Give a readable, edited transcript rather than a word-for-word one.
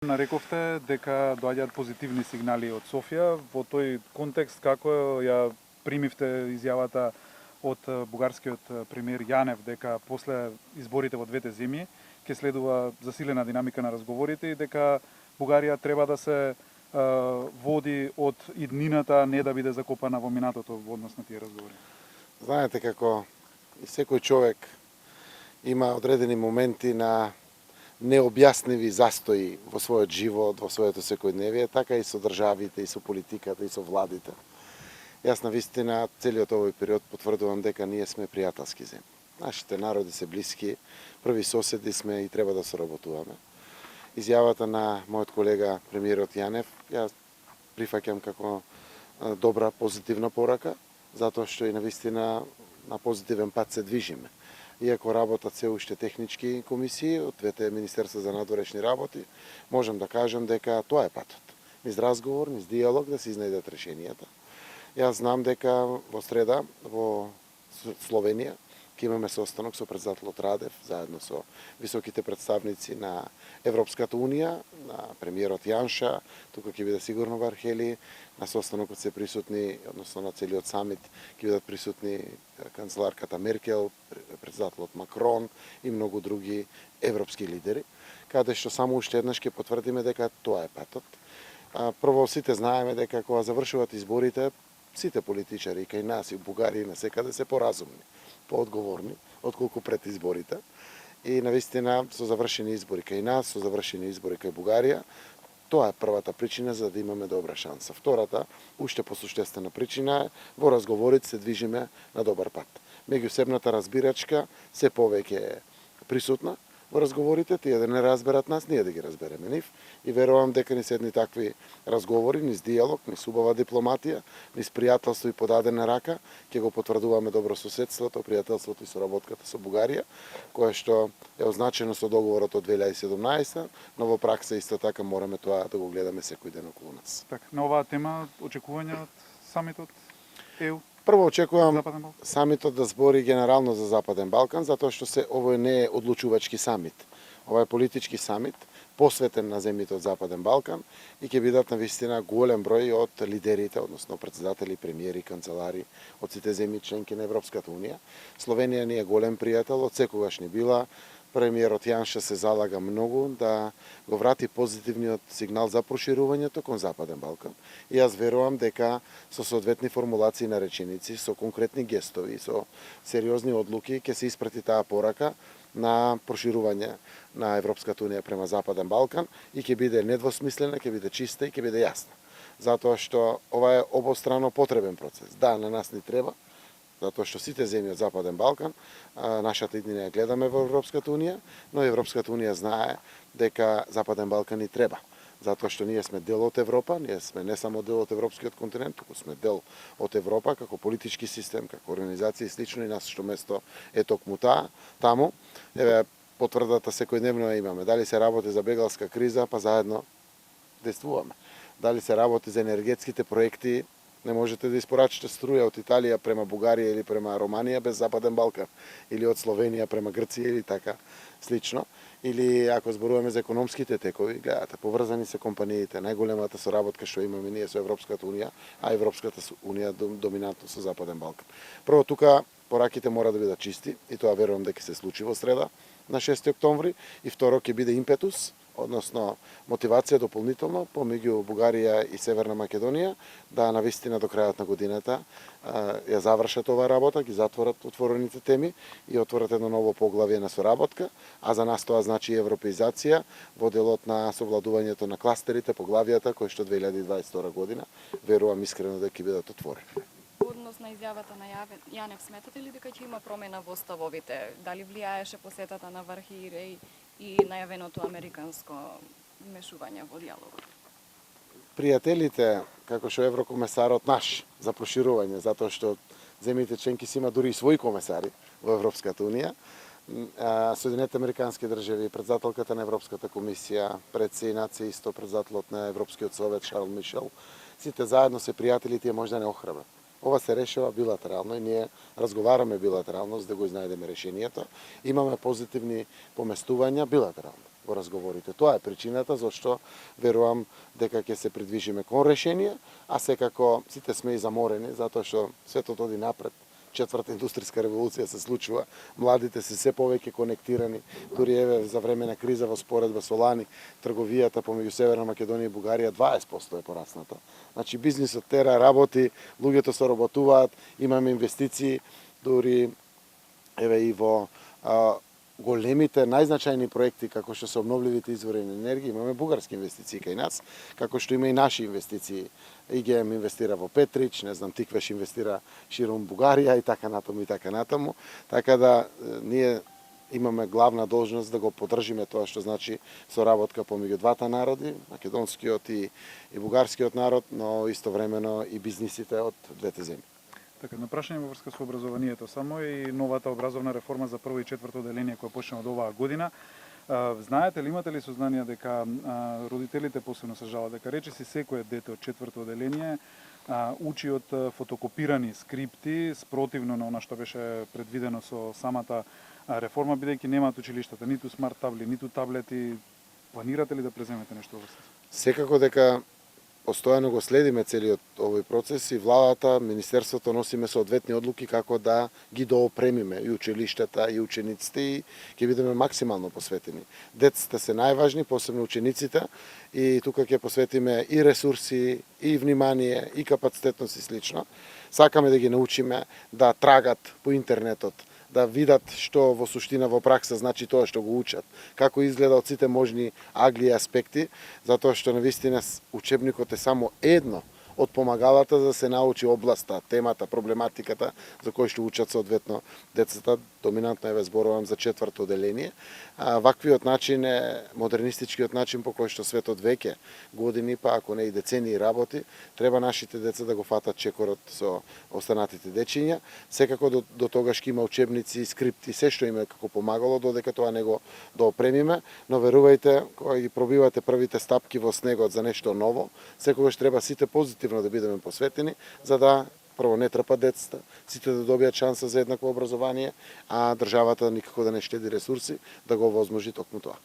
Нарековте дека доаѓаат позитивни сигнали од Софија. Во тој контекст како ја примивте изјавата од бугарскиот премиер Јанев дека после изборите во двете земји ќе следува засилена динамика на разговорите и дека Бугарија треба да се води од иднината, не да биде закопана во минатото во однос на тие разговори? Знаете како и секој човек има одредени моменти на необјасневи застои во својот живот, во своето секојдневие, така и со државите, и со политиката, и со владите. Јас на вистина целиот овој период потврдувам дека ние сме пријателски земји. Нашите народи се блиски, први соседи сме и треба да соработуваме. Изјавата на мојот колега премиерот Јанев ја прифаќам како добра, позитивна порака, затоа што и на вистина на позитивен пат се движиме. Иако работат се уште технички комисии од двете Министерства за надворешни работи, можам да кажам дека тоа е патот. Низ разговор, низ диалог да се изнајдат решенијата. Јас знам дека во среда во Словенија ќе имаме состанок со председателот Радев, заедно со високите представници на Европската Унија, на премиерот Јанша, тука ќе биде сигурно Вархели, на состанокот се присутни, односно на целиот самит, ќе бидат присутни канцеларката Меркел, председателот Макрон и многу други европски лидери, каде што само уште еднаш ќе потврдиме дека тоа е патот. Прво, сите знаеме дека кога завршуваат изборите, сите политичари, кај нас и в Бугарија и насекаде се поразумни, поодговорни, отколку пред изборите. И навистина со завршени избори кај нас, со завршени избори кај Бугарија, тоа е првата причина за да имаме добра шанса. Втората, уште посуштествена причина е во разговорите се движиме на добар пат. Меѓусебната разбирачка се повеќе е присутна во разговорите, тие да не разберат нас, ние да ги разбереме нив и верувам дека низ едни такви разговори, низ диалог, низ убава дипломатија, низ пријателство и подадена рака, ќе го потврдуваме добрососедството, пријателството и соработката со Бугарија, кое што е означено со договорот од 2017, но во пракса исто така мораме тоа да го гледаме секој ден околу нас. Так, на оваа тема очекување од самитот ЕУ? Прво очекувам Западен Балкан? самитот да збори генерално за Западен Балкан, затоа што овој не е одлучувачки самит. Ова е политички самит, посветен на земјите од Западен Балкан и ќе бидат навистина голем број од лидерите, односно председатели, премиери, канцелари од сите земји членки на Европската Унија. Словенија ни е голем пријател, од секогаш ни била. Премиерот Јанша се залага многу да го врати позитивниот сигнал за проширувањето кон Западен Балкан. И јас верувам дека со соодветни формулации на реченици, со конкретни гестови, со сериозни одлуки ќе се испрати таа порака на проширување на Европската Унија према Западен Балкан и ќе биде недвосмислена, ќе биде чиста и ќе биде јасна. Затоа што ова е обострано потребен процес. Да, на нас ни треба, затоа што сите земји од Западен Балкан, нашата иднина ја гледаме во Европската Унија, но Европската Унија знае дека Западен Балкан ни треба. Затоа што ние сме дел од Европа, ние сме не само дел од европскиот континент, туку сме дел од Европа како политички систем, како организација и слично, и нашето место е токму таму. Еве, потврдата секојдневно ја имаме. Дали се работи за бегалска криза, па заедно действуваме. Дали се работи за енергетските проекти, не можете да испорачате струја од Италија према Бугарија или према Романија без Западен Балкан, или од Словенија према Грција или така слично. Или ако зборуваме за економските текови, гледате, поврзани се компаниите, најголемата соработка што имаме ние со Европската Унија, а Европската Унија доминантно со Западен Балкан. Прво тука пораките мора да бидат чисти и тоа верувам дека се случи во среда на 6 октомври и второ ќе биде импетус, односно мотивација дополнително помеѓу Бугарија и Северна Македонија да навистина до крајот на годината ја завршат оваа работа, ги затворат отворените теми и отворат едно ново поглавје на соработка, а за нас тоа значи европеизација во делот на совладувањето на кластерите, поглавјата кои што 2022 година верувам искрено дека ќе бидат отворени. Однос на изјавата на Јанев, сметате ли дека ќе има промена во ставовите? Дали влијаеше посетата на Вархеи и најавеното американско мешување во диалогот? Пријателите, како што еврокомесарот наш за проширување, затоа што земјите членки си има дури и своји комесари во Европската Унија, Соединетите Американски држави, председателката на Европската комисија, председници исто председателот на Европскиот совет Шарл Мишел, сите заедно се пријатели, тие може да не охрабрат. Ова се решава билатерално и ние разговараме билатерално за да го изнајдеме решението. Имаме позитивни поместувања билатерално. разговорите. Тоа е причината зашто верувам дека ќе се придвижиме кон решение, а секако сите сме и заморени затоа што светот оди напред. Четврта индустријска револуција се случува, младите се се повеќе конектирани, дури еве за време на криза во споредба со лани, трговијата помеѓу Северна Македонија и Бугарија 20% е порасната. Значи бизнисот тера, работи, луѓето се работуваат, имаме инвестиции, дури еве и во големите, најзначајни проекти како што се обновливите извори на енергија, имаме бугарски инвестиции кај нас, како што има и наши инвестиции. ИГМ инвестира во Петрич, не знам, Тиквеш инвестира широм Бугарија и така натаму и така натаму. Така да ние имаме главна должност да го поддржиме тоа што значи соработка помеѓу двата народи, македонскиот и бугарскиот народ, но истовремено и бизнисите од двете земји. Така, на прашање во врска со образованието само и новата образовна реформа за прво и четврто оделение која почна од оваа година. Знаете ли, имате ли сознание дека родителите посебно се жалат дека речиси секое дете од четврто оделение учи од фотокопирани скрипти спротивно на она што беше предвидено со самата реформа, бидејќи немаат училиштата ниту смарт табли, ниту таблети. Планирате ли да преземете нешто во врска? Секако дека постојано го следиме целиот овој процес и владата, министерството носиме соодветни одлуки како да ги доопремиме и училиштата и учениците и ќе бидеме максимално посветени. Децата се најважни, посебно учениците, и тука ќе посветиме и ресурси, и внимание, и капацитетност и слично. Сакаме да ги научиме да трагат по интернетот, да видат што во суштина во пракса значи тоа што го учат, како изгледа од сите можни агли и аспекти, затоа што навистина учебникот е само едно од помагалата за да се научи областа, темата, проблематиката за кој што учат соодветно децата, доминантно еве зборувам за четврто оделение. Ваквиот начин е модернистичкиот начин по кој што светот веќе години, па ако не и децении работи, треба нашите деца да го фатат чекорот со останатите дечиња. Секако до тогаш ќе има учебници, скрипти, се што им е како помагало, додека тоа не го доопремиме, но верувајте, кога ги пробивате првите стапки во снегот за нешто ново, секогаш треба сите позитивно да бидеме посветени, за да прво не трпат децата, сите да добијат шанса за еднакво образование, а државата никако да не штеди ресурси да го овозможи токму тоа.